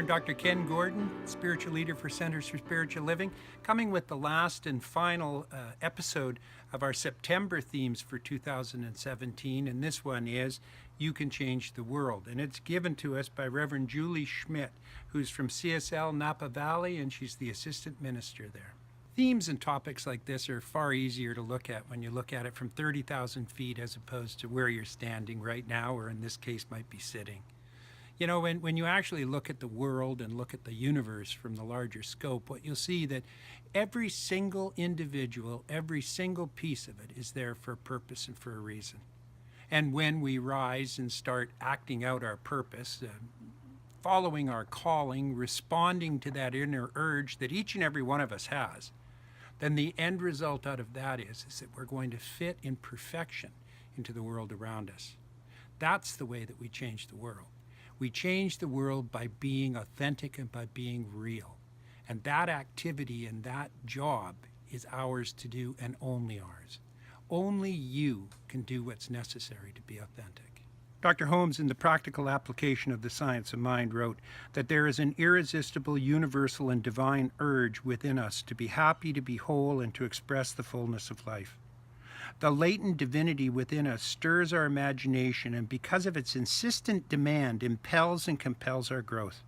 Reverend Dr. Ken Gordon, spiritual leader for Centers for Spiritual Living, coming with the last and final episode of our September themes for 2017, and this one is You Can Change the World, and it's given to us by Reverend Julie Schmidt, who's from CSL Napa Valley, and she's the assistant minister there. Themes and topics like this are far easier to look at when you look at it from 30,000 feet as opposed to where you're standing right now, or in this case might be sitting. You know, when you actually look at the world and look at the universe from the larger scope, what you'll see that every single individual, every single piece of it is there for a purpose and for a reason. And when we rise and start acting out our purpose, following our calling, responding to that inner urge that each and every one of us has, then the end result out of that is that we're going to fit in perfection into the world around us. That's the way that we change the world. We change the world by being authentic and by being real. And that activity and that job is ours to do and only ours. Only you can do what's necessary to be authentic. Dr. Holmes, in The Practical Application of the Science of Mind, wrote that there is an irresistible, universal, and divine urge within us to be happy, to be whole, and to express the fullness of life. The latent divinity within us stirs our imagination, and because of its insistent demand, impels and compels our growth.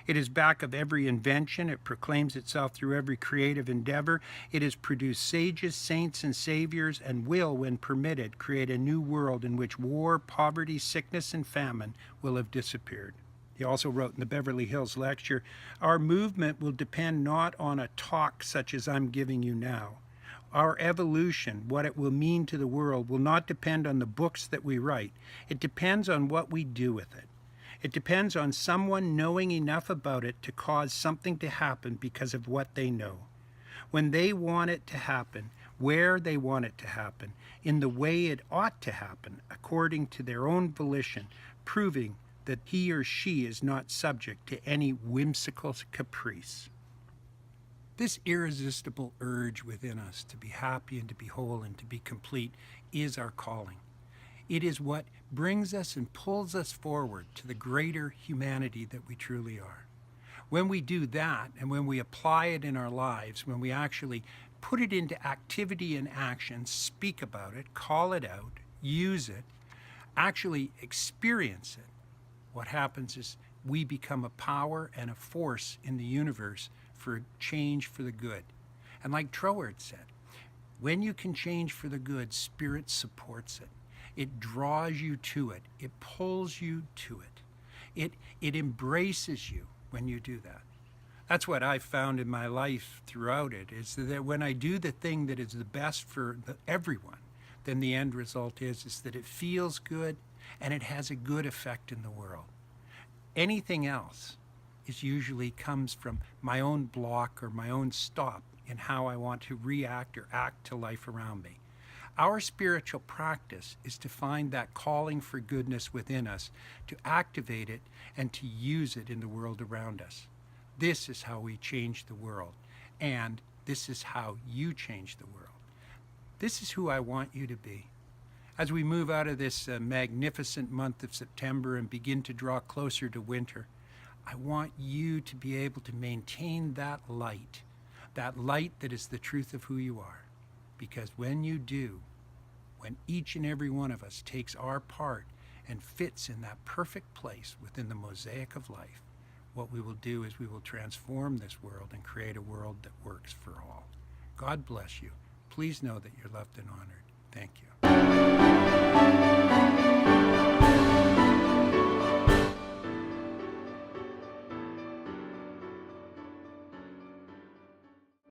It is back of every invention. It proclaims itself through every creative endeavor. It has produced sages, saints, and saviors, and will, when permitted, create a new world in which war, poverty, sickness, and famine will have disappeared. He also wrote in the Beverly Hills Lecture, "Our movement will depend not on a talk such as I'm giving you now. Our evolution, what it will mean to the world, will not depend on the books that we write. It depends on what we do with it. It depends on someone knowing enough about it to cause something to happen because of what they know. When they want it to happen, where they want it to happen, in the way it ought to happen, according to their own volition, proving that he or she is not subject to any whimsical caprice." This irresistible urge within us to be happy and to be whole and to be complete is our calling. It is what brings us and pulls us forward to the greater humanity that we truly are. When we do that, and when we apply it in our lives, when we actually put it into activity and action, speak about it, call it out, use it, actually experience it, what happens is we become a power and a force in the universe for change for the good. And like Troward said, when you can change for the good, Spirit supports it. It draws you to it. It pulls you to it. It embraces you when you do that. That's what I've found in my life throughout it, is that when I do the thing that is the best for everyone, then the end result is that it feels good and it has a good effect in the world. Anything else is usually comes from my own block or my own stop in how I want to react or act to life around me. Our spiritual practice is to find that calling for goodness within us, to activate it and to use it in the world around us. This is how we change the world, and this is how you change the world. This is who I want you to be. As we move out of this magnificent month of September and begin to draw closer to winter, I want you to be able to maintain that light that is the truth of who you are. Because when you do, when each and every one of us takes our part and fits in that perfect place within the mosaic of life, what we will do is we will transform this world and create a world that works for all. God bless you. Please know that you're loved and honored. Thank you.